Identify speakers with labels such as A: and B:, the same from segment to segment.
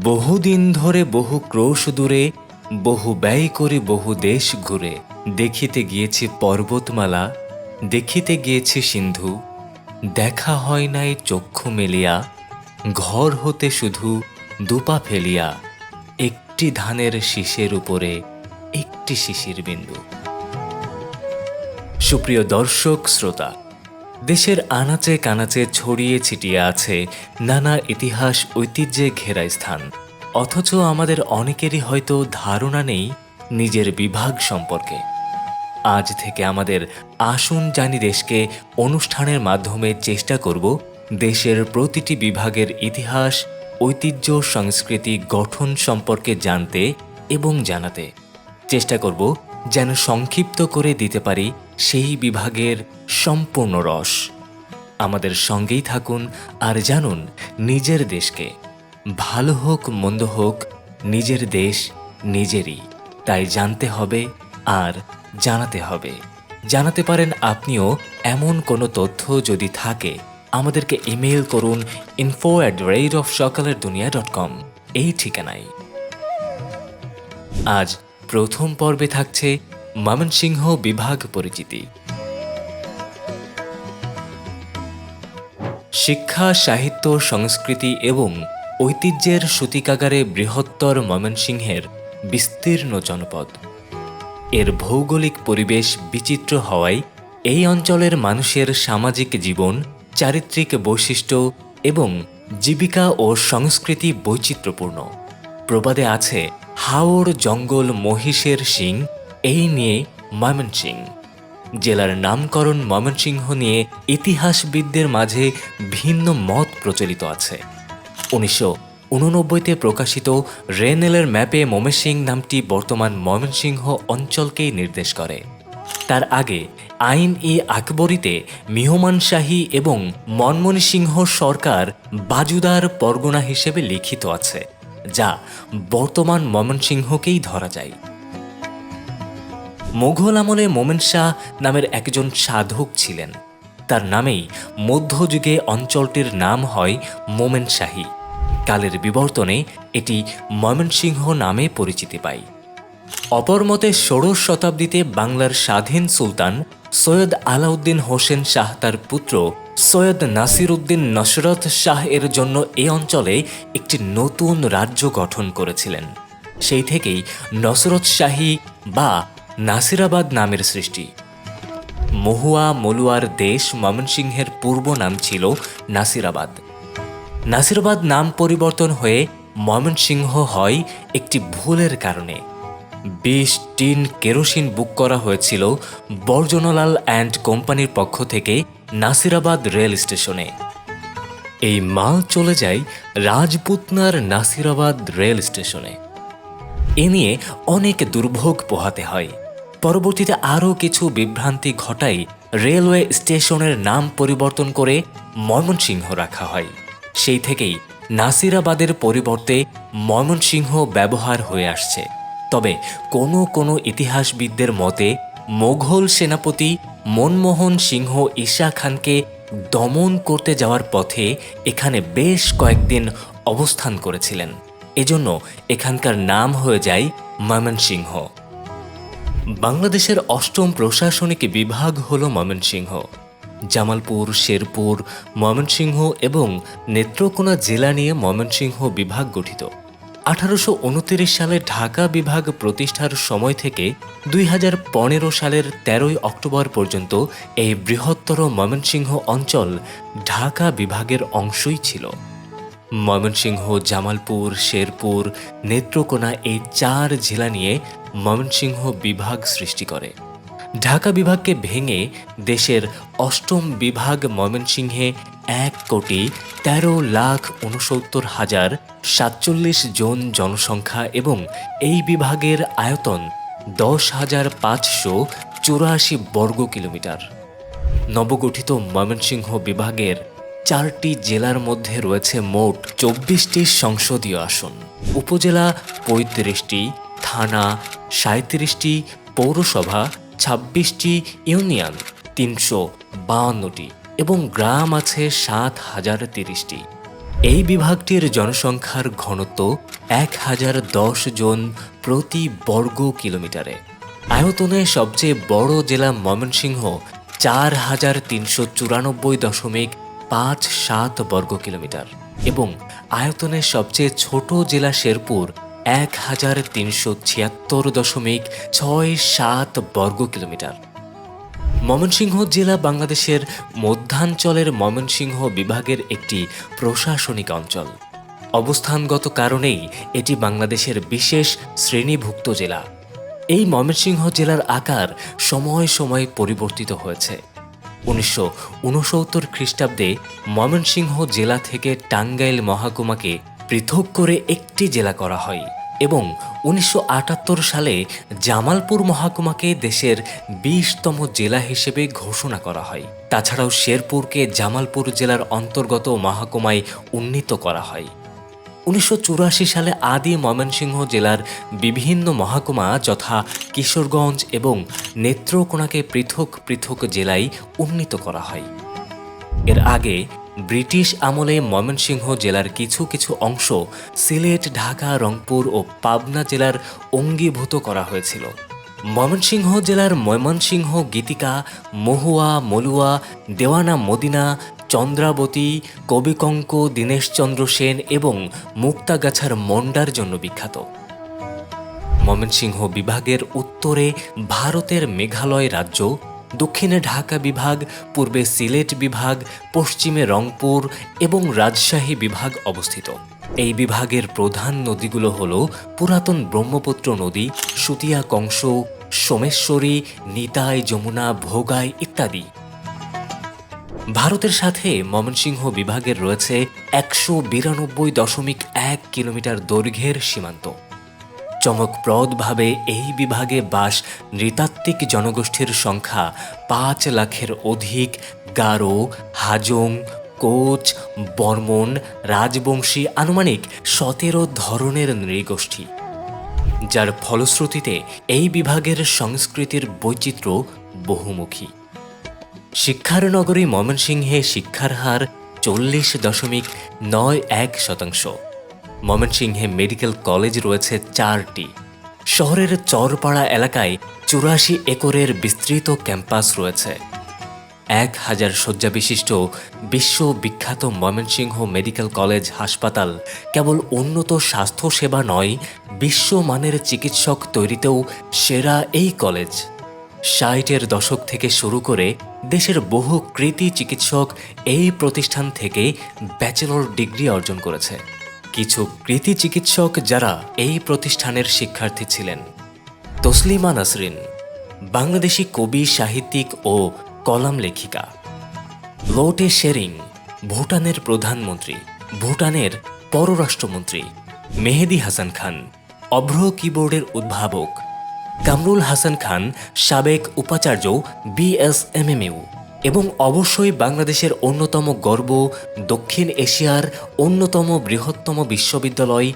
A: বহুদিন ধরে বহু ক্রোশ দূরে, বহু ব্যয় করে বহু দেশ ঘুরে, দেখিতে গিয়েছি পর্বতমালা, দেখিতে গিয়েছি সিন্ধু, দেখা হয় নাই চক্ষু মেলিয়া, ঘর হতে শুধু দুপা ফেলিয়া, একটি ধানের শীষের উপরে একটি শিশির বিন্দু। সুপ্রিয় দর্শক শ্রোতা, দেশের আনাচে কানাচে ছড়িয়ে ছিটিয়ে আছে নানা ইতিহাস ঐতিহ্যে ঘেরা স্থান, অথচ আমাদের অনেকেরই হয়তো ধারণা নেই নিজের বিভাগ সম্পর্কে। আজ থেকে আমাদের আসুন জানি দেশকে অনুষ্ঠানের মাধ্যমে চেষ্টা করব দেশের প্রতিটি বিভাগের ইতিহাস, ঐতিহ্য, সংস্কৃতি, গঠন সম্পর্কে জানতে এবং জানাতে। চেষ্টা করব যেন সংক্ষিপ্ত করে দিতে পারি সেই বিভাগের সম্পূর্ণ রস। আমাদের সঙ্গেই থাকুন আর জানুন নিজের দেশকে। ভালো হোক মন্দ হোক, নিজের দেশ নিজেরই, তাই জানতে হবে আর জানাতে হবে। জানাতে পারেন আপনিও এমন কোনো তথ্য যদি থাকে, আমাদেরকে ইমেল করুন info@sakalerdunia.com এই ঠিকানায়। আজ প্রথম পর্বে থাকছে ময়মনসিংহ বিভাগ পরিচিতি। শিক্ষা, সাহিত্য, সংস্কৃতি এবং ঐতিহ্যের সূতিকাগারে বৃহত্তর ময়মনসিংহের বিস্তীর্ণ জনপদ। এর ভৌগোলিক পরিবেশ বিচিত্র হওয়ায় এই অঞ্চলের মানুষের সামাজিক জীবন, চারিত্রিক বৈশিষ্ট্য এবং জীবিকা ও সংস্কৃতি বৈচিত্র্যপূর্ণ। প্রবাদে আছে, হাওর জঙ্গল মহিষের শিং, এই নিয়ে ময়মনসিংহ। জেলার নামকরণ ময়মনসিংহ নিয়ে ইতিহাসবিদদের মাঝে ভিন্ন মত প্রচলিত আছে। 1989-তে প্রকাশিত রেনেলের ম্যাপে ময়মনসিংহ নামটি বর্তমান ময়মনসিংহ অঞ্চলকেই নির্দেশ করে। তার আগে আইন-ই-আকবরীতে মিহমান শাহী এবং ময়মনসিংহ সরকার বাজুদার পরগনা হিসেবে লিখিত আছে, যা বর্তমান ময়মনসিংহকেই ধরা যায়। মোঘল আমলে মোমেন শাহ নামের একজন সাধক ছিলেন। তার নামেই মধ্যযুগে অঞ্চলটির নাম হয় মোমেন শাহী। কালের বিবর্তনে এটি ময়মনসিংহ নামে পরিচিতি পায়। অপর মতে ষোড়শ শতাব্দীতে বাংলার স্বাধীন সুলতান সৈয়দ আলাউদ্দিন হোসেন শাহ তার পুত্র সৈয়দ নাসির উদ্দিন নসরত শাহ এর জন্য এ অঞ্চলে একটি নতুন রাজ্য গঠন করেছিলেন। সেই থেকেই নসরত শাহী বা নাসিরাবাদ নামের সৃষ্টি। মহুয়া মলুয়ার দেশ ময়মনসিংহের পূর্ব নাম ছিল নাসিরাবাদ। নাসিরাবাদ নাম পরিবর্তন হয়ে ময়মনসিংহ হয় একটি ভুলের কারণে। 20 টিন কেরোসিন বুক করা হয়েছিল বর্জনলাল অ্যান্ড কোম্পানির পক্ষ থেকে নাসিরাবাদ রেল স্টেশনে। এই মাল চলে যায় রাজপুতনার নাসিরাবাদ রেল স্টেশনে। এ নিয়ে অনেক দুর্ভোগ পোহাতে হয়। পরবর্তীতে আরও কিছু বিভ্রান্তি ঘটায় রেলওয়ে স্টেশনের নাম পরিবর্তন করে ময়মনসিংহ রাখা হয়। সেই থেকেই নাসিরাবাদের পরিবর্তে ময়মনসিংহ ব্যবহার হয়ে আসছে। তবে কোনো কোনো ইতিহাসবিদদের মতে মোঘল সেনাপতি মনমোহন সিংহ ঈশা খানকে দমন করতে যাওয়ার পথে এখানে বেশ কয়েকদিন অবস্থান করেছিলেন। এজন্য এখানকার নাম হয়ে যায় ময়মনসিংহ। বাংলাদেশের অষ্টম প্রশাসনিক বিভাগ হল ময়মনসিংহ। জামালপুর, শেরপুর, ময়মনসিংহ এবং নেত্রকোনা জেলা নিয়ে ময়মনসিংহ বিভাগ গঠিত। 1829 সালে ঢাকা বিভাগ প্রতিষ্ঠার সময় থেকে 2015 সালের 13 অক্টোবর পর্যন্ত এই বৃহত্তর ময়মনসিংহ অঞ্চল ঢাকা বিভাগের অংশই ছিল। ময়মনসিংহ, জামালপুর, শেরপুর, নেত্রকোনা এই 4 জেলা নিয়ে ময়মনসিংহ বিভাগ সৃষ্টি করে। ঢাকা বিভাগকে ভেঙে দেশের অষ্টম বিভাগ ময়মনসিংহে 1,13,69,047 জন জনসংখ্যা এবং এই বিভাগের আয়তন 10,584 বর্গ কিলোমিটার। নবগঠিত ময়মনসিংহ বিভাগের 4টি জেলার মধ্যে রয়েছে মোট 24টি সংসদীয় আসন, উপজেলা 35টি, থানা 37টি, পৌরসভা 26টি, ইউনিয়ন 352টি এবং গ্রাম আছে 7,030টি। এই বিভাগটির জনসংখ্যার ঘনত্ব 1010 জন প্রতি বর্গ কিলোমিটারে। আয়তনে সবচেয়ে বড় জেলা ময়মনসিংহ 4094.57 বর্গ কিলোমিটার এবং আয়তনে সবচেয়ে ছোট জেলা শেরপুর 1376.67 বর্গ কিলোমিটার। ময়মনসিংহ জেলা বাংলাদেশের মধ্যাঞ্চলের ময়মনসিংহ বিভাগের একটি প্রশাসনিক অঞ্চল। অবস্থানগত কারণেই এটি বাংলাদেশের বিশেষ শ্রেণীভুক্ত জেলা। এই ময়মনসিংহ জেলার আকার সময়ে সময়ে পরিবর্তিত হয়েছে। 1969 খ্রিস্টাব্দে ময়মনসিংহ জেলা থেকে টাঙ্গাইল মহকুমাকে পৃথক করে একটি জেলা করা হয় এবং 1978 সালে জামালপুর মহকুমাকে দেশের 20তম জেলা হিসেবে ঘোষণা করা হয়। তাছাড়াও শেরপুরকে জামালপুর জেলার অন্তর্গত মহকুমায় উন্নীত করা হয়। 1984 সালে আদি ময়মনসিংহ জেলার বিভিন্ন মহকুমা যথা কিশোরগঞ্জ এবং নেত্রকোনাকে পৃথক পৃথক জেলায় উন্নীত করা হয়। এর আগে ব্রিটিশ আমলে ময়মনসিংহ জেলার কিছু কিছু অংশ সিলেট, ঢাকা, রংপুর ও পাবনা জেলার অঙ্গীভূত করা হয়েছিল। ময়মনসিংহ জেলার ময়মনসিংহ, গীতিকা, মহুয়া, মলুয়া, দেওয়ানা মদিনা, চন্দ্রাবতী, কবিকঙ্ক, দীনেশচন্দ্র সেন এবং মুক্তাগাছার মন্ডার জন্য বিখ্যাত। ময়মনসিংহ বিভাগের উত্তরে ভারতের মেঘালয় রাজ্য, দক্ষিণে ঢাকা বিভাগ, পূর্বে সিলেট বিভাগ, পশ্চিমে রংপুর এবং রাজশাহী বিভাগ অবস্থিত। এই বিভাগের প্রধান নদীগুলো হল পুরাতন ব্রহ্মপুত্র নদী, সুতিয়া, কংস, সোমেশ্বরী, নিতাই, যমুনা, ভোগাই ইত্যাদি। ভারতের সাথে ময়মনসিংহ বিভাগের রয়েছে 192.1 কিলোমিটার দৈর্ঘ্যের সীমান্ত। চমকপ্রদভাবে এই বিভাগে বাস নৃতাত্ত্বিক জনগোষ্ঠীর সংখ্যা 5 লাখের অধিক। গারো, হাজং, কোচ, বর্মন, রাজবংশী আনুমানিক 17 ধরনের নৃগোষ্ঠী, যার ফলশ্রুতিতে এই বিভাগের সংস্কৃতির বৈচিত্র্য বহুমুখী। শিক্ষার নগরী ময়মনসিংহে শিক্ষার হার 40.91%। ময়মনসিংহে মেডিকেল কলেজ রয়েছে 4টি। শহরের চরপাড়া এলাকায় 84 একরের বিস্তৃত ক্যাম্পাস রয়েছে। 1000 শয্যা বিশিষ্ট বিশ্ববিখ্যাত ময়মনসিংহ মেডিকেল কলেজ হাসপাতাল কেবল উন্নত স্বাস্থ্যসেবা নয়, বিশ্বমানের চিকিৎসক তৈরিতেও সেরা এই কলেজ। 60-এর দশক থেকে শুরু করে দেশের বহু কৃতী চিকিৎসক এই প্রতিষ্ঠান থেকে ব্যাচেলর ডিগ্রি অর্জন করেছে। কিছু কৃতী চিকিৎসক যারা এই প্রতিষ্ঠানের শিক্ষার্থী ছিলেন: তসলিমা নাসরিন, বাংলাদেশি কবি, সাহিত্যিক ও কলাম লেখিকা; লোটে শেরিং, ভুটানের প্রধানমন্ত্রী, ভুটানের পররাষ্ট্রমন্ত্রী; মেহেদী হাসান খান, অভ্র কিবোর্ডের উদ্ভাবক; কামরুল হাসান খান, সাবেক উপাচার্য, BSMMU; এবং অবশ্যই বাংলাদেশের অন্যতম গর্ব, দক্ষিণ এশিয়ার অন্যতম বৃহত্তম বিশ্ববিদ্যালয়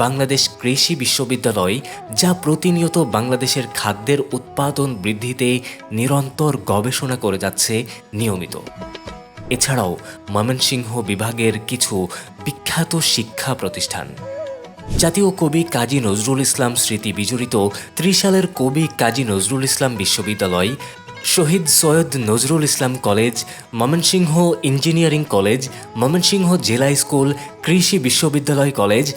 A: বাংলাদেশ কৃষি বিশ্ববিদ্যালয়, যা প্রতিনিয়ত বাংলাদেশের খাদ্যের উৎপাদন বৃদ্ধিতে নিরন্তর গবেষণা করে যাচ্ছে নিয়মিত। এছাড়াও ময়মনসিংহ বিভাগের কিছু বিখ্যাত শিক্ষা প্রতিষ্ঠান: জাতীয় কবি কাজী নজরুল ইসলাম স্মৃতি বিজড়িত ত্রিশালের কবি কাজী নজরুল ইসলাম বিশ্ববিদ্যালয়, Shahid Syed Nazrul Islam college, Mymensingh engineering college, Mymensingh জেলা স্কুল, কৃষি বিশ্ববিদ্যালয় কলেজ,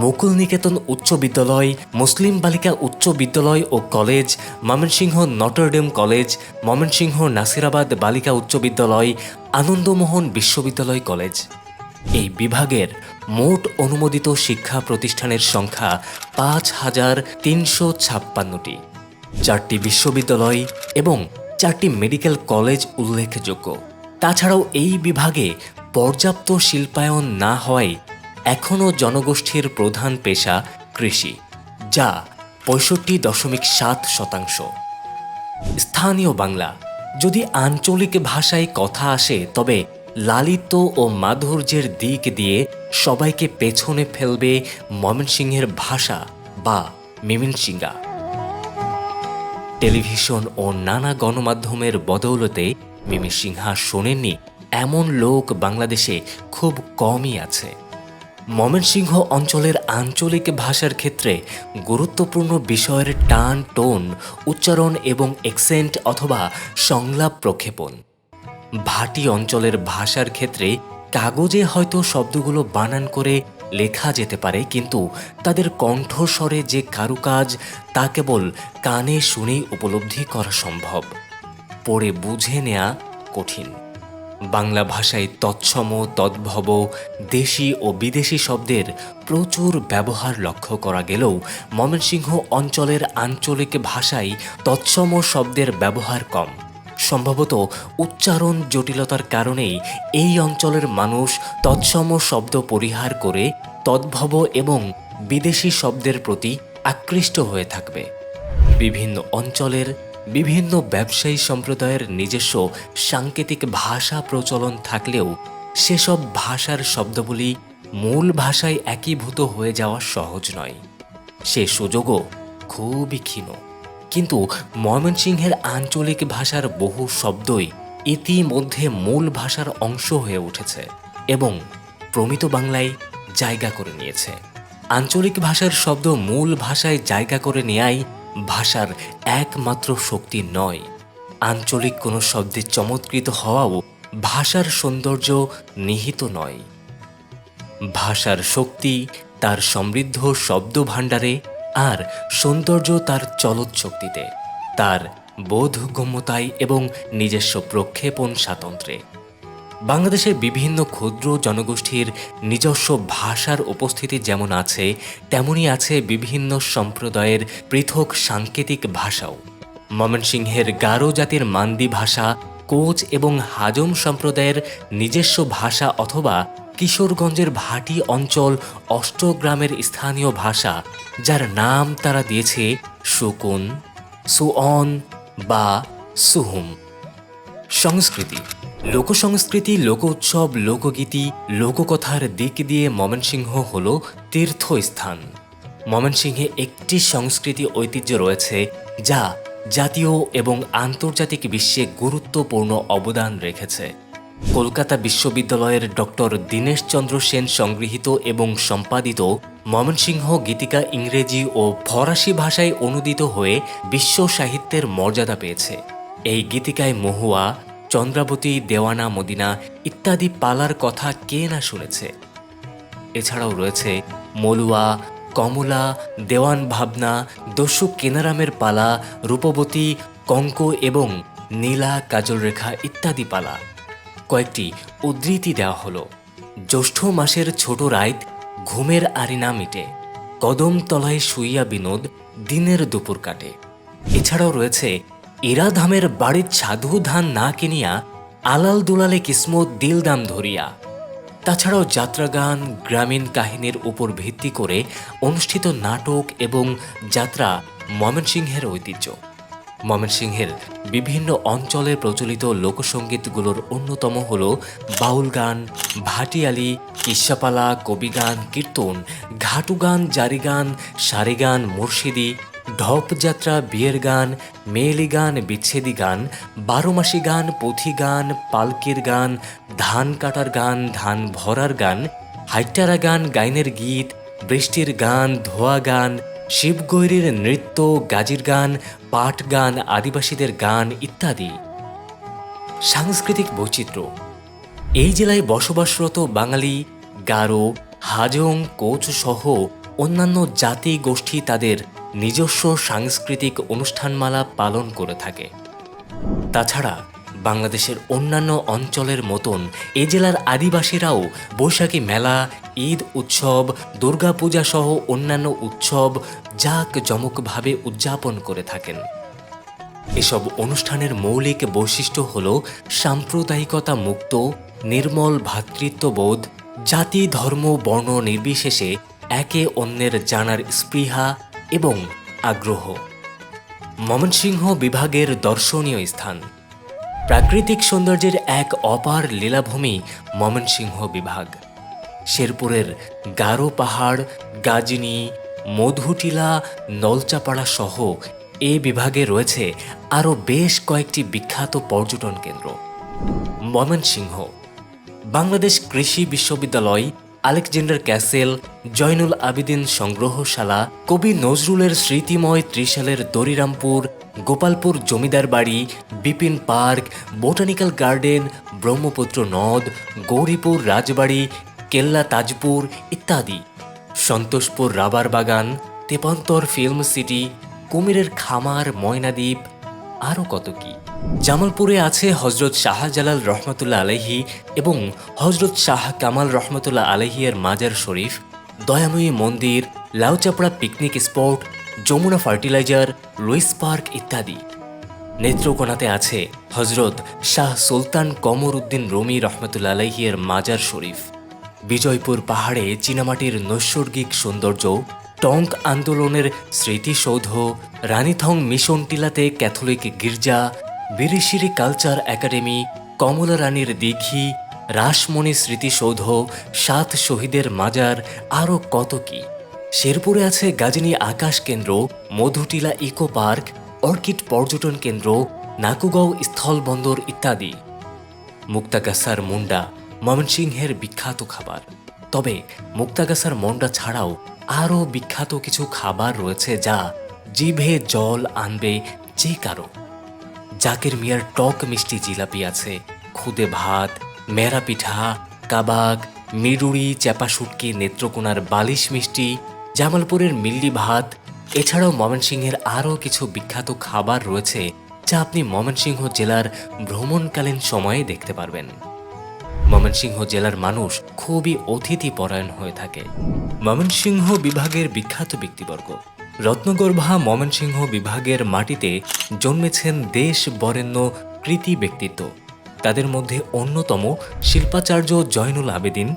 A: মুকুল নিকেতন উচ্চ বিদ্যালয়, মুসলিম বালিকা উচ্চ বিদ্যালয় ও college, Mymensingh Notre Dame college, Mymensingh Nasirabad বালিকা উচ্চ বিদ্যালয়, আনন্দমোহন বিশ্ববিদ্যালয় কলেজ। এই বিভাগের মোট অনুমোদিত শিক্ষা প্রতিষ্ঠানের সংখ্যা 5356টি। 4টি বিশ্ববিদ্যালয় এবং 4টি মেডিকেল কলেজ উল্লেখযোগ্য। তাছাড়াও এই বিভাগে পর্যাপ্ত শিল্পায়ন না হওয়ায় এখনও জনগোষ্ঠীর প্রধান পেশা কৃষি, যা 65.7%। স্থানীয় বাংলা: যদি আঞ্চলিক ভাষায় কথা আসে তবে লালিত ও মাধুর্যের দিক দিয়ে সবাইকে পেছনে ফেলবে ময়মনসিংহের ভাষা বা মিমিনসিঙ্গা। টেলিভিশন ও নানা গণমাধ্যমের বদৌলতে মিমিনসিংহা শোনেননি এমন লোক বাংলাদেশে খুব কমই আছে। ময়মনসিংহ অঞ্চলের আঞ্চলিক ভাষার ক্ষেত্রে গুরুত্বপূর্ণ বিষয়ের টান, টোন, উচ্চারণ এবং অ্যাকসেন্ট অথবা সংলাপ প্রক্ষেপণ। ভাটি অঞ্চলের ভাষার ক্ষেত্রে কাগজে হয়তো শব্দগুলো বানান করে লেখা যেতে পারে, কিন্তু তাদের কণ্ঠস্বরে যে কারুকাজ তা কেবল কানে শুনেই উপলব্ধি করা সম্ভব, পড়ে বুঝে নেওয়া কঠিন। বাংলা ভাষায় তৎসম, তদ্ভব, দেশি ও বিদেশি শব্দের প্রচুর ব্যবহার লক্ষ্য করা গেলেও ময়মনসিংহ অঞ্চলের আঞ্চলিক ভাষায় তৎসম শব্দের ব্যবহার কম। সম্ভবত উচ্চারণ জটিলতার কারণেই এই অঞ্চলের মানুষ তৎসম শব্দ পরিহার করে তদ্ভব এবং বিদেশি শব্দের প্রতি আকৃষ্ট হয়ে থাকবে। বিভিন্ন অঞ্চলের বিভিন্ন ব্যবসায়ী সম্প্রদায়ের নিজস্ব সাংকেতিক ভাষা প্রচলন থাকলেও সেসব ভাষার শব্দগুলি মূল ভাষায় একীভূত হয়ে যাওয়া সহজ নয়, সে সুযোগও খুবই ক্ষীণ। কিন্তু ময়মনসিংহের আঞ্চলিক ভাষার বহু শব্দই ইতিমধ্যে মূল ভাষার অংশ হয়ে উঠেছে এবং প্রমিত বাংলায় জায়গা করে নিয়েছে। আঞ্চলিক ভাষার শব্দ মূল ভাষায় জায়গা করে নেয়াই ভাষার একমাত্র শক্তি নয়। আঞ্চলিক কোনো শব্দে চমৎকৃত হওয়াও ভাষার সৌন্দর্য নিহিত নয়। ভাষার শক্তি তার সমৃদ্ধ শব্দ ভাণ্ডারে, আর সৌন্দর্য তার চলৎ শক্তিতে, তার বোধগম্যতায় এবং নিজস্ব প্রক্ষেপণ স্বাতন্ত্র্যে। বাংলাদেশের বিভিন্ন ক্ষুদ্র জনগোষ্ঠীর নিজস্ব ভাষার উপস্থিতি যেমন আছে, তেমনি আছে বিভিন্ন সম্প্রদায়ের পৃথক সাংকেতিক ভাষাও। ময়মনসিংহের গারো জাতির মান্দি ভাষা, কোচ এবং হাজং সম্প্রদায়ের নিজস্ব ভাষা অথবা কিশোরগঞ্জের ভাটি অঞ্চল অষ্টগ্রামের স্থানীয় ভাষা, যার নাম তারা দিয়েছে সুকুন, সুঅন বা সুহুম। সংস্কৃতি, লোকসংস্কৃতি, লোক উৎসব, লোকগীতি, লোককথার দিক দিয়ে ময়মনসিংহ হল তীর্থস্থান। ময়মনসিংহে একটি সংস্কৃতি ঐতিহ্য রয়েছে যা জাতীয় এবং আন্তর্জাতিক বিশ্বে গুরুত্বপূর্ণ অবদান রেখেছে। কলকাতা বিশ্ববিদ্যালয়ের ডক্টর দীনেশচন্দ্র সেন সংগৃহীত এবং সম্পাদিত ময়মনসিংহ গীতিকা ইংরেজি ও ফরাসি ভাষায় অনুদিত হয়ে বিশ্ব সাহিত্যের মর্যাদা পেয়েছে। এই গীতিকায় মহুয়া, চন্দ্রাবতী, দেওয়ানা মদিনা ইত্যাদি পালার কথা কে না শুনেছে। এছাড়াও রয়েছে মলুয়া, কমলা, দেওয়ান ভাবনা, দস্যু কেনারামের পালা, রূপবতী, কঙ্ক এবং নীলা, কাজলরেখা ইত্যাদি পালা। কয়েকটি উদ্ধৃতি দেওয়া হলো। জ্যৈষ্ঠ মাসের ছোট রাত, ঘুমের আরি না মিটে, কদম তলায় শুইয়া বিনোদ, দিনের দুপুর কাটে। এছাড়াও রয়েছে ইরাধামের বাড়ির সাধু ধান না কিনিয়া, আলাল দুলালে কিসমত দিল দাম ধরিয়া। তাছাড়াও যাত্রাগান, গ্রামীণ কাহিনীর উপর ভিত্তি করে অনুষ্ঠিত নাটক এবং যাত্রা ময়মনসিংহের ঐতিহ্য। ময়মনসিংহের বিভিন্ন অঞ্চলে প্রচলিত লোকসঙ্গীতগুলোর অন্যতম হল বাউল গান, ভাটিয়ালি, কিস্সাপালা, কবিগান, কীর্তন, ঘাটু গান, জারি গান, সারি গান, মুর্শিদি, ঢপযাত্রা, বিয়ের গান, মেয়েলি গান, বিচ্ছেদি গান, বারোমাসি গান, পুঁথি গান, পালকির গান, ধান কাটার গান, ধান ভরার গান, হাইটারা গান, গাইনের গীত, বৃষ্টির গান, ধোয়া গান, শিবগৈরীর নৃত্য, গাজির গান, পাট গান, আদিবাসীদের গান ইত্যাদি। সাংস্কৃতিক বৈচিত্র্য, এই জেলায় বসবাসরত বাঙালি, গারো, হাজং, কোচ সহ অন্যান্য জাতি গোষ্ঠী তাদের নিজস্ব সাংস্কৃতিক অনুষ্ঠানমালা পালন করে থাকে। তাছাড়া বাংলাদেশের অন্যান্য অঞ্চলের মতন এ জেলার আদিবাসীরাও বৈশাখী মেলা, ঈদ উৎসব, দুর্গাপূজা সহ অন্যান্য উৎসব জাঁকজমকভাবে উদযাপন করে থাকেন। এসব অনুষ্ঠানের মৌলিক বৈশিষ্ট্য হল সাম্প্রদায়িকতা মুক্ত, নির্মল ভ্রাতৃত্ববোধ, জাতি, ধর্ম, বর্ণ নির্বিশেষে একে অন্যের জানার স্পৃহা এবং আগ্রহ। ময়মনসিংহ বিভাগের দর্শনীয় স্থান, প্রাকৃতিক সৌন্দর্যের এক অপার লীলাভূমি ময়মনসিংহ বিভাগ। শেরপুরের গারো পাহাড়, গাজনি, মধুটিলা, নলচাপাড়া সহ এ বিভাগে রয়েছে আরও বেশ কয়েকটি বিখ্যাত পর্যটন কেন্দ্র। ময়মনসিংহ বাংলাদেশ কৃষি বিশ্ববিদ্যালয়, আলেকজান্ডার ক্যাসেল, জয়নুল আবেদিন সংগ্রহশালা, কবি নজরুলের স্মৃতিময় ত্রিশালের দরিরামপুর, গোপালপুর জমিদার বাড়ি, Bipin park, botanical garden, Brahmaputra নদ, গৌরীপুর রাজবাড়ি, কেল্লা তাজপুর ইত্যাদি, সন্তোষপুর রাবার বাগান, তেপান্তর ফিল্ম সিটি, কুমিরের খামার, ময়নাদ্বীপ, আরও কত কি। জামালপুরে আছে হজরত শাহজালাল রহমতুল্লাহ আলাইহি এবং হজরত শাহ কামাল রহমতুল্লাহ আলাইহি এর মাজার Sharif, Dayamoyee Mandir, Lauchapra picnic spot, Jamuna fertilizer, Lewis park ইত্যাদি। নেত্রকোনাতে আছে হজরত শাহ সুলতান কমর উদ্দিন রুমি রহমতুল্লাহ আলাইহি এর মাজার শরীফ। বিজয়পুর পাহাড়ে চীনামাটির নৈসর্গিক সৌন্দর্য, টঙ্ক আন্দোলনের স্মৃতিসৌধ, রানীথং মিশন টিলাতে ক্যাথলিক গির্জা, বিরিশিরি কালচার একাডেমি, কমলা রানীর দিঘি, রাসমণি স্মৃতিসৌধ, 7 শহীদের মাজার, আরও কত কি। শেরপুরে আছে গাজনী আকাশ কেন্দ্র, মধুটিলা ইকো পার্ক, অর্কিড পর্যটন কেন্দ্র, নাকুগাঁও স্থলবন্দর ইত্যাদি। মুক্তাগাছার মুন্ডা ময়মনসিংহের বিখ্যাত খাবার। তবে মুক্তাগাছার মন্ডা ছাড়াও আরও বিখ্যাত কিছু খাবার রয়েছে যা জিভে জল আনবে যে কারো। জাকির মিয়ার টক মিষ্টি জিলাপি আছে, খুদে ভাত, মেরা পিঠা, কাবাগ, মিরুড়ি, চ্যাপা শুটকি, নেত্রকোনার বালিশ মিষ্টি, জামালপুরের মিল্লি ভাত। এছাড়াও ময়মনসিংহের আরও কিছু বিখ্যাত খাবার রয়েছে যা আপনি ময়মনসিংহ জেলার ভ্রমণকালীন সময়ে দেখতে পারবেন। ময়মনসিংহ জেলার মানুষ খুবই অতিথিপরায়ণ হয়ে থাকে। ময়মনসিংহ বিভাগের বিখ্যাত ব্যক্তিবর্গ। রত্নগর্ভা ময়মনসিংহ বিভাগের মাটিতে জন্মেছেন দেশ বরেণ্য কৃতি ব্যক্তিত্ব। তাদের মধ্যে অন্যতম শিল্পাচার্য জয়নুল আবেদিন,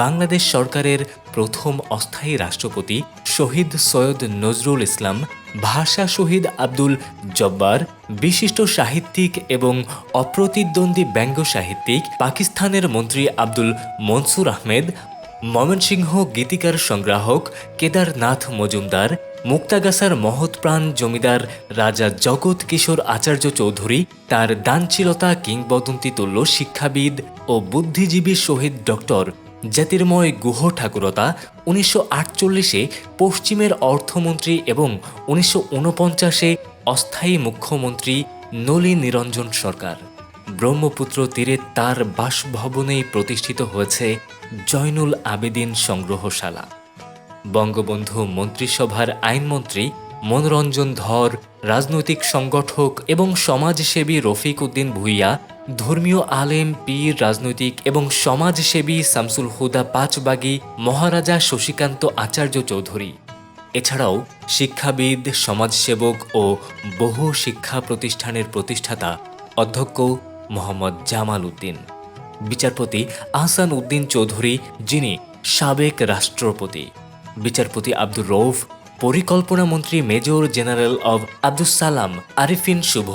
A: বাংলাদেশ সরকারের প্রথম অস্থায়ী রাষ্ট্রপতি শহীদ সৈয়দ নজরুল ইসলাম, ভাষা শহীদ আব্দুল জব্বার, বিশিষ্ট সাহিত্যিক এবং অপ্রতিদ্বন্দ্বী ব্যঙ্গ সাহিত্যিক পাকিস্তানের মন্ত্রী আব্দুল মনসুর আহমেদ, ময়মনসিংহ গীতিকার সংগ্রাহক কেদারনাথ মজুমদার, মুক্তাগাছার মহৎপ্রাণ জমিদার রাজা জগৎ কিশোর আচার্য চৌধুরী, তার দানশীলতা কিংবদন্তি তুল্য শিক্ষাবিদ ও বুদ্ধিজীবী শহীদ ডক্টর জ্যোতির্ময় গুহ ঠাকুরতা, 1948-এ পশ্চিমের অর্থমন্ত্রী এবং 1949-এ অস্থায়ী মুখ্যমন্ত্রী নলিনী নিরঞ্জন সরকার। ব্রহ্মপুত্র তীরে তার বাসভবনেই প্রতিষ্ঠিত হয়েছে জয়নুল আবেদিন সংগ্রহশালা। বঙ্গবন্ধু মন্ত্রিসভার আইনমন্ত্রী মনোরঞ্জন ধর, রাজনৈতিক সংগঠক এবং সমাজসেবী রফিক উদ্দিন ভূঁইয়া, ধর্মীয় আলেম, পীর, রাজনৈতিক এবং সমাজসেবী শামসুল হুদা পাঁচবাগী, মহারাজা শশীকান্ত আচার্য চৌধুরী। এছাড়াও শিক্ষাবিদ, সমাজসেবক ও বহু শিক্ষা প্রতিষ্ঠানের প্রতিষ্ঠাতা অধ্যক্ষ মোহাম্মদ জামাল উদ্দিন, বিচারপতি আহসান উদ্দিন চৌধুরী যিনি সাবেক রাষ্ট্রপতি, বিচারপতি আব্দুর রউফ, পরিকল্পনা মন্ত্রী major general of Abdus Salam Arifin Shubho,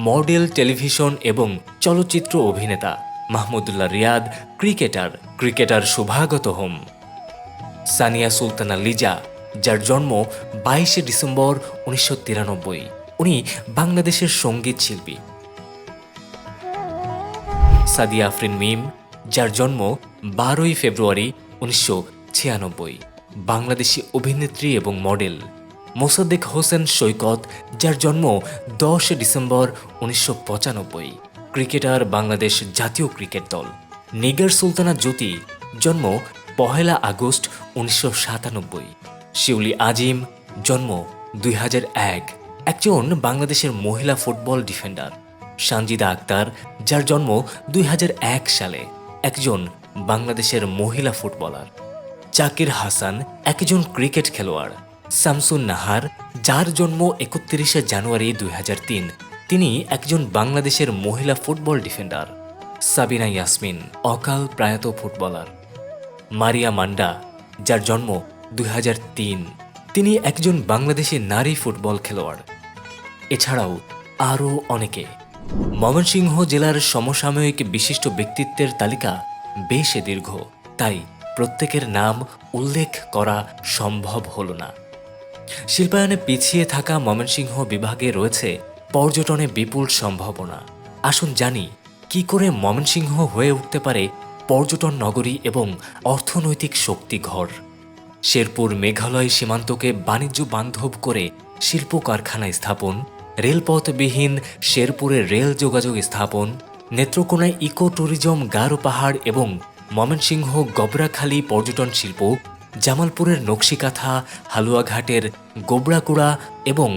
A: model, television এবং চলচ্চিত্র অভিনেতা মাহমুদুল্লাহ রিয়াদ, ক্রিকেটার শুভাগত হোম, সানিয়া সুলতানা লিজা, যার জন্ম 22 ডিসেম্বর 1993, উনি বাংলাদেশের সঙ্গীত শিল্পী, সাদিয়া আফরিন মিম, যার জন্ম 12 ফেব্রুয়ারি 1996, বাংলাদেশি অভিনেত্রী এবং মডেল, মোসাদ্দেক হোসেন সৈকত, যার জন্ম 10 ডিসেম্বর 1995, ক্রিকেটার, বাংলাদেশ জাতীয় ক্রিকেট দল, নিগার সুলতানা জ্যোতি, জন্ম 1 আগস্ট 1997, শিউলি আজিম, জন্ম 2001, একজন বাংলাদেশের মহিলা ফুটবল ডিফেন্ডার, সানজিদা আক্তার, যার জন্ম 2001 সালে, একজন বাংলাদেশের মহিলা ফুটবলার, জাকির হাসান, একজন ক্রিকেট খেলোয়াড়, শামসুন নাহার, যার জন্ম 31 জানুয়ারি 2003, তিনি একজন বাংলাদেশের মহিলা ফুটবল ডিফেন্ডার, সাবিনা ইয়াসমিন, অকাল প্রয়াত ফুটবলার, মারিয়া মান্ডা, যার জন্ম 2003, তিনি একজন বাংলাদেশি নারী ফুটবল খেলোয়াড়। এছাড়াও আরও অনেকে। ময়মনসিংহ জেলার সমসাময়িক বিশিষ্ট ব্যক্তিত্বের তালিকা বেশ দীর্ঘ, তাই প্রত্যেকের নাম উল্লেখ করা সম্ভব হল না। শিল্পায়নে পিছিয়ে থাকা ময়মনসিংহ বিভাগে রয়েছে পর্যটনে বিপুল সম্ভাবনা। আসুন জানি কি করে ময়মনসিংহ হয়ে উঠতে পারে পর্যটন নগরী এবং অর্থনৈতিক শক্তিঘর। শেরপুর মেঘালয় সীমান্তকে বাণিজ্য বান্ধব করে শিল্প কারখানা স্থাপন, রেলপথবিহীন শেরপুরে রেল যোগাযোগ স্থাপন, নেত্রকোনায় ইকো ট্যুরিজম গারো পাহাড় এবং ময়মনসিংহ গবরাখালী পর্যটন শিল্প, জামালপুরের নকশিকাথা, হালুয়াঘাটের গোবরাকুড়া এবং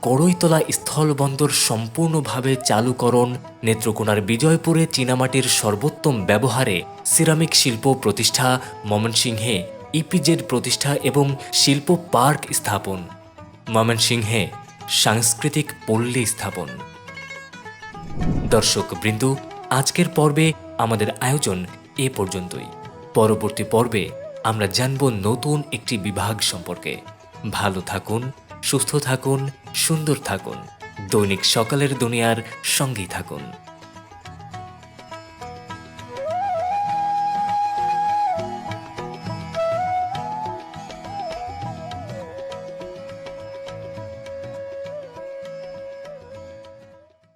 A: কড়ইতলা স্থলবন্দর সম্পূর্ণভাবে চালুকরণ, নেত্রকোনার বিজয়পুরে চীনামাটির সর্বোত্তম ব্যবহারে সিরামিক শিল্প প্রতিষ্ঠা, ময়মনসিংহে ইপিজেড প্রতিষ্ঠা এবং শিল্প পার্ক স্থাপন, ময়মনসিংহে সাংস্কৃতিক পল্লী স্থাপন। দর্শক বৃন্দ, আজকের পর্বে আমাদের আয়োজন এ পর্যন্তই। পরবর্তী পর্বে আমরা জানব নতুন একটি বিভাগ সম্পর্কে। ভালো থাকুন, সুস্থ থাকুন, সুন্দর থাকুন। দৈনিক সকালের দুনিয়ার সঙ্গেই থাকুন।